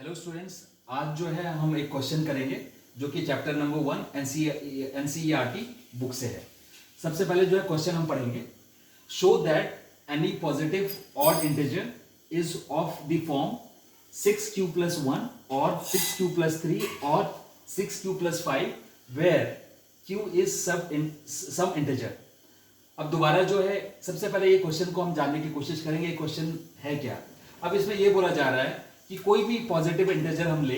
Hello students, आज जो है हम एक क्वेश्चन करेंगे जो कि चैप्टर नंबर 1 एनसीईआरटी बुक से है। सबसे पहले जो है क्वेश्चन हम पढ़ेंगे। Show that any positive odd integer is of the form 6q plus 1 और 6q plus 3 और 6q plus 5 where q is some integer। अब दोबारा जो है सबसे पहले ये क्वेश्चन को हम जानने की कोशिश करेंगे। ये क्वेश्चन है क्या। अब इसमें ये बोला जा रहा है कि कोई भी पॉजिटिव इंटीजर हम ले,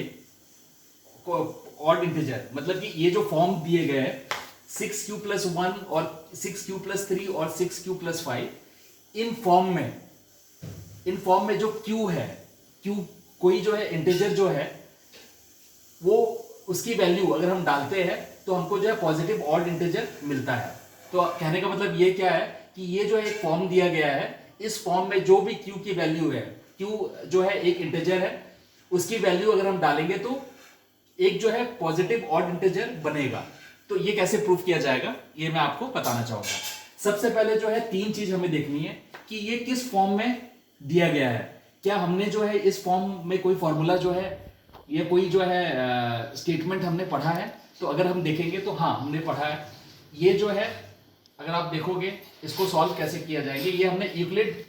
ऑड इंटीजर, मतलब कि ये जो फॉर्म दिए गए हैं 6q plus 1 और 6q plus 3 और 6q plus 5, इन फॉर्म में जो q है, q कोई जो है इंटीजर जो है वो उसकी वैल्यू अगर हम डालते हैं तो हमको जो है पॉजिटिव ऑड इंटीजर मिलता है। तो कहने का मतलब ये क्या है कि ये जो है एक फॉर्म दिया गया है, इस फॉर्म में जो भी q की वैल्यू है, q जो है एक इंटीजर है, उसकी वैल्यू अगर हम डालेंगे तो एक जो है पॉजिटिव ऑड इंटीजर बनेगा। तो ये कैसे प्रूव किया जाएगा ये मैं आपको बताना चाहूंगा। सबसे पहले जो है तीन चीज हमें देखनी है कि ये किस फॉर्म में दिया गया है। क्या हमने जो है इस फॉर्म में कोई फॉर्मूला जो है ये कोई जो है स्टेटमेंट हमने पढ़ा है। तो अगर हम देखेंगे तो हाँ, हमने पढ़ा है। ये जो है अगर आप देखोगे इसको सॉल्व कैसे किया जाएगा, ये हमने यूक्लिड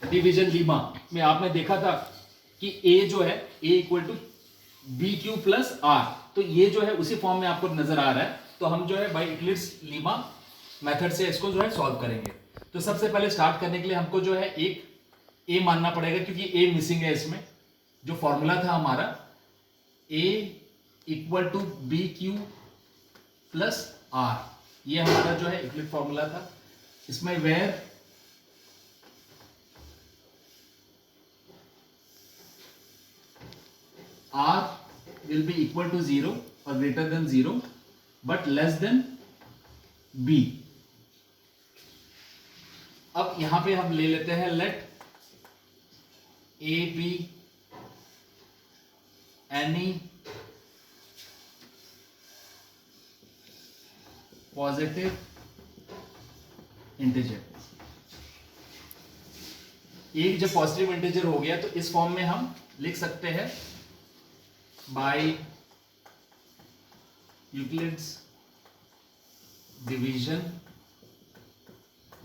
डिवीजन लीमा में आपने देखा था कि a जो है a equal to b q plus r. तो ये जो है उसी फॉर्म में आपको नजर आ रहा है। तो हम जो है बाई यूक्लिड लीमा मेथड से इसको जो है सॉल्व करेंगे। तो सबसे पहले स्टार्ट करने के लिए हमको जो है एक a मानना पड़ेगा क्योंकि a मिसिंग है। इसमें जो फॉर्मूला था हमारा a equal to b q plus r, ये हमारा जो है यूक्लिड फॉर्मूला था। इसमें where r will be equal to 0 or greater than 0 but less than b। अब यहां पे हम ले लेते हैं let a be any positive integer. एक जब पॉजिटिव इंटीजर हो गया तो इस फॉर्म में हम लिख सकते हैं बाय यूक्लिड्स डिवीजन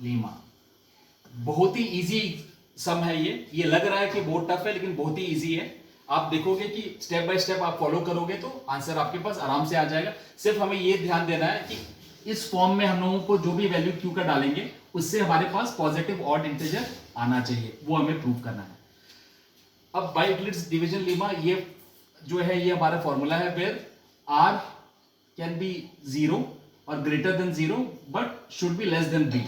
लीमा। बहुत ही इजी सम है ये लग रहा है कि बहुत टफ है लेकिन बहुत ही इजी है। आप देखोगे कि स्टेप बाय स्टेप आप फॉलो करोगे तो आंसर आपके पास आराम से आ जाएगा। सिर्फ हमें ये ध्यान देना है कि इस फॉर्म में हम लोगों को जो भी वैल्यू q का डालेंगे उससे हमारे पास पॉजिटिव ऑड इंटीजर आना चाहिए, वो हमें प्रूव करना है। अब बाय यूक्लिड्स डिवीजन लीमा ये जो है ये हमारा फॉर्मूला है वेयर r कैन बी 0 और greater than 0 but should be less than b।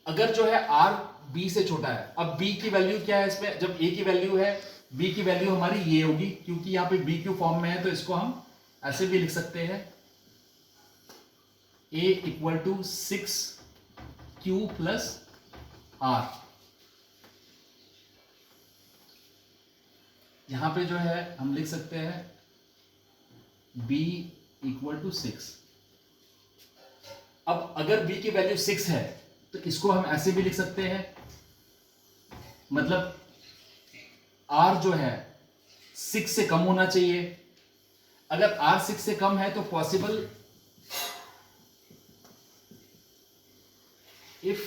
अगर जो है r b से छोटा है, अब b की वैल्यू क्या है इसमें, जब a की वैल्यू है b की वैल्यू हमारी ये होगी क्योंकि यहाँ पे b क्यू फॉर्म में है। तो इसको हम ऐसे भी लिख सकते हैं a equal to 6q plus r। यहां पे जो है हम लिख सकते हैं b इक्वल टू 6। अब अगर b की वैल्यू 6 है तो इसको हम ऐसे भी लिख सकते हैं, मतलब r जो है 6 से कम होना चाहिए। अगर r 6 से कम है तो possible if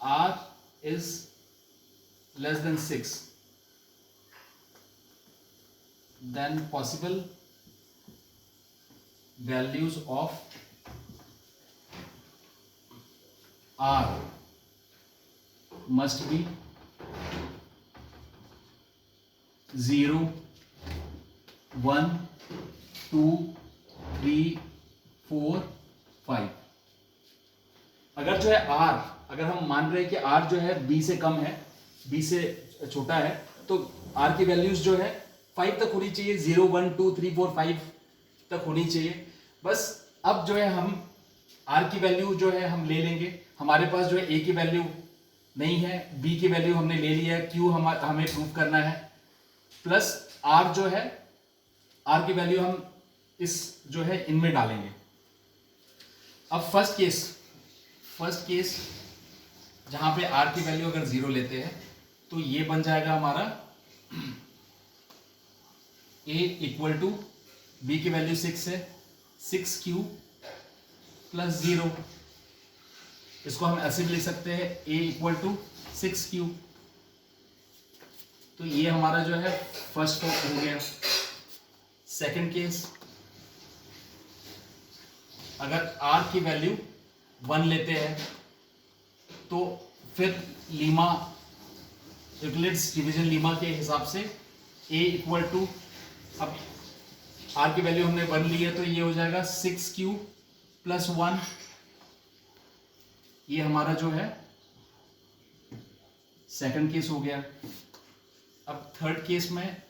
r is less than 6 then possible values of r must be 0 1 2 3 4 5। अगर जो है r, अगर हम मान रहे हैं कि r जो है b से कम है, b से छोटा है, तो r की वैल्यूज जो है 5 तक होनी चाहिए, 0 1 2 3 4 5 तक होनी चाहिए बस। अब जो है हम r की वैल्यू जो है हम ले लेंगे। हमारे पास जो है a की वैल्यू नहीं है, b की वैल्यू हमने ले लिया है, q हमें प्रूव करना है, प्लस r जो है r की वैल्यू हम इस जो है इनमें डालेंगे। अब फर्स्ट केस जहां पे r की वैल्यू अगर 0 लेते हैं तो ये बन जाएगा हमारा a इक्वल टू b की वैल्यू 6 है, 6q प्लस 0। इसको हम ऐसे भी लिख सकते हैं a इक्वल टू 6q। तो ये हमारा जो है फर्स्ट फॉर्म हो गया। सेकंड केस, अगर r की वैल्यू 1 लेते हैं तो फिर लीमा यूक्लिड्स डिवीजन लीमा के हिसाब से a इक्वल टू, अब r की वैल्यू हमने 1 ली है तो ये हो जाएगा 6q प्लस 1। ये हमारा जो है सेकंड केस हो गया। अब थर्ड केस में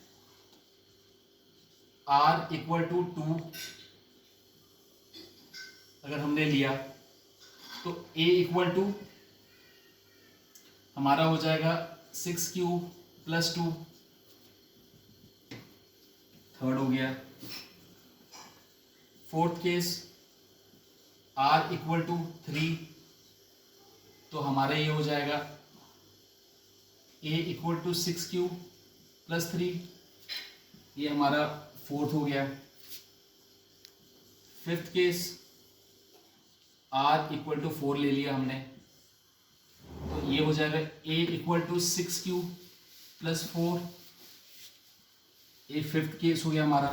r इक्वल टू 2 अगर हमने लिया तो a इक्वल टू हमारा हो जाएगा 6q प्लस 2। थर्ड हो गया। Fourth case r equal to 3 तो हमारा ये हो जाएगा a equal to 6q plus 3। ये हमारा फोर्थ हो गया। Fifth case r equal to 4 ले लिया हमने तो ये हो जाएगा a equal to 6q plus 4। ये फिफ्थ केस हो गया हमारा।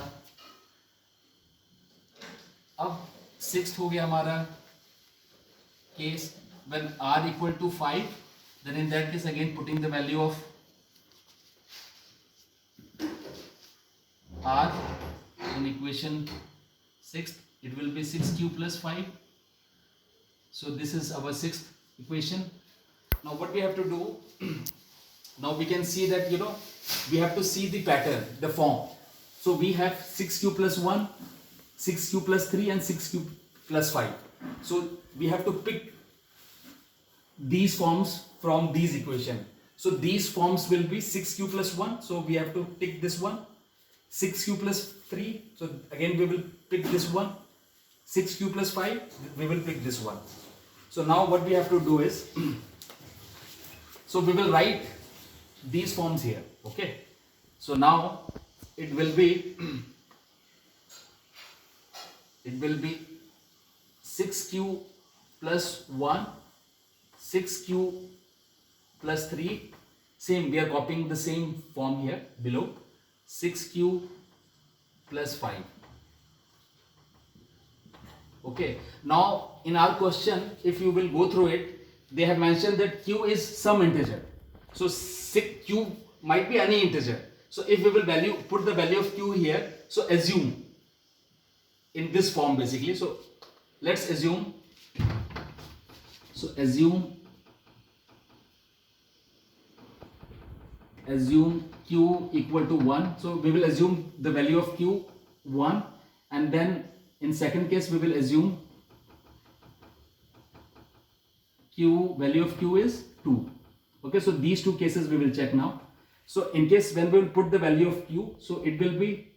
अब सिक्स्थ हो गया हमारा case when r equal to 5, then in that case again putting the value of r in equation 6th, it will be 6q plus 5. So this is our sixth equation. Now what we have to do, now we can see that we have to see the pattern, the form. So we have 6q plus 1, 6q plus 3 and 6q plus 5. So we have to pick these forms from these equation. So these forms will be 6q plus 1, so we have to pick this one. 6q plus 3, so again we will pick this one. 6q plus 5, we will pick this one. So now what we have to do is so we will write these forms here, okay? So now it will be 6q plus 1, 6q plus 3, same, we are copying the same form here below, 6q plus 5. Okay, now in our question, if you will go through it, they have mentioned that q is some integer. So q might be any integer. So if we will put the value of q here, so assume in this form basically. So let's assume. So assume q equal to 1. So we will assume the value of q 1, and then in second case we will assume value of q is 2. Okay, so these two cases we will check now. So in case when we will put the value of q, so it will be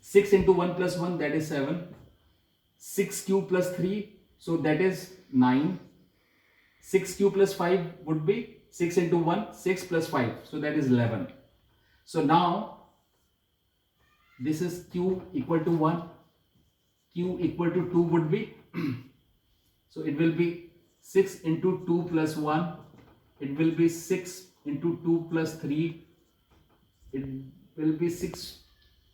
6 into 1 plus 1, that is 7. 6q plus 3, so that is 9. 6q plus 5 would be 6 into 1, 6 plus 5, so that is 11. So now this is q equal to 1, q equal to 2 would be so it will be 6 into 2 plus 1, it will be 6 into 2 plus 3, it will be 6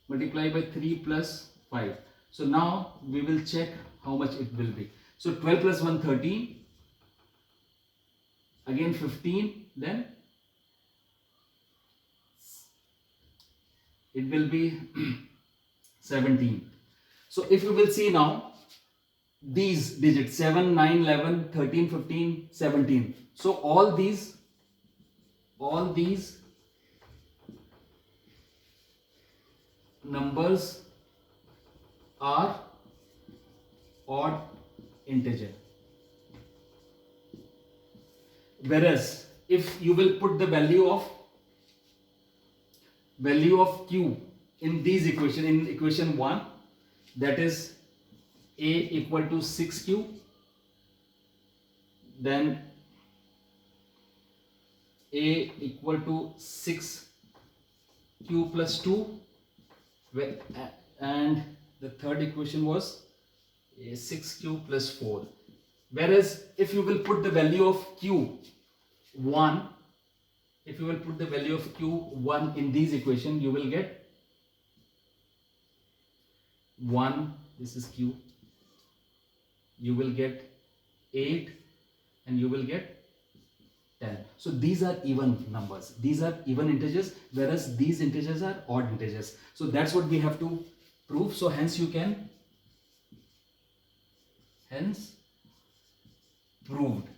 multiplied by 3 plus 5. So now we will check how much it will be. So 12 plus 1, 13, again 15, then it will be 17. So if you will see now these digits 7, 9, 11, 13, 15, 17. So all these numbers are odd integer. Whereas if you will put the value of q in these equation, in equation 1, that is a equal to 6q, then a equal to 6q plus 2, And the third equation was 6q plus 4. Whereas if you will put the value of q 1, if you will put the value of q1 in these equation, you will get 1, this is q, you will get 8, and you will get 10. So these are even numbers, these are even integers, whereas these integers are odd integers. So that's what we have to prove. So hence you can, hence proved.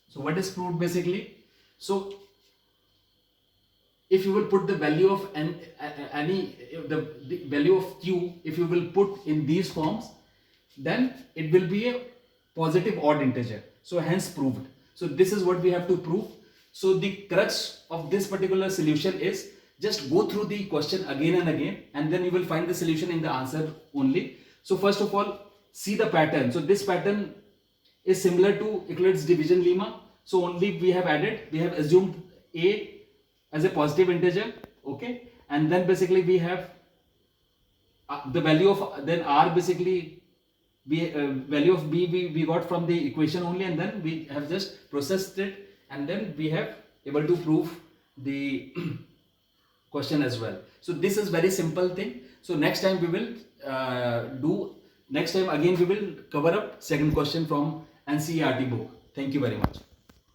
So what is proved basically? So if you will put the value of the value of q, if you will put in these forms, then it will be a positive odd integer. So hence proved. So this is what we have to prove. So the crux of this particular solution is just go through the question again and again, and then you will find the solution in the answer only. So first of all, see the pattern. So this pattern is similar to Euclid's division lemma. So only we have added, we have assumed a as a positive integer, okay, and then basically we have the value of, then r basically value of b we got from the equation only, and then we have just processed it, and then we have able to prove the question as well. So this is very simple thing. So next time we will next time again we will cover up second question from NCERT book. Thank you very much.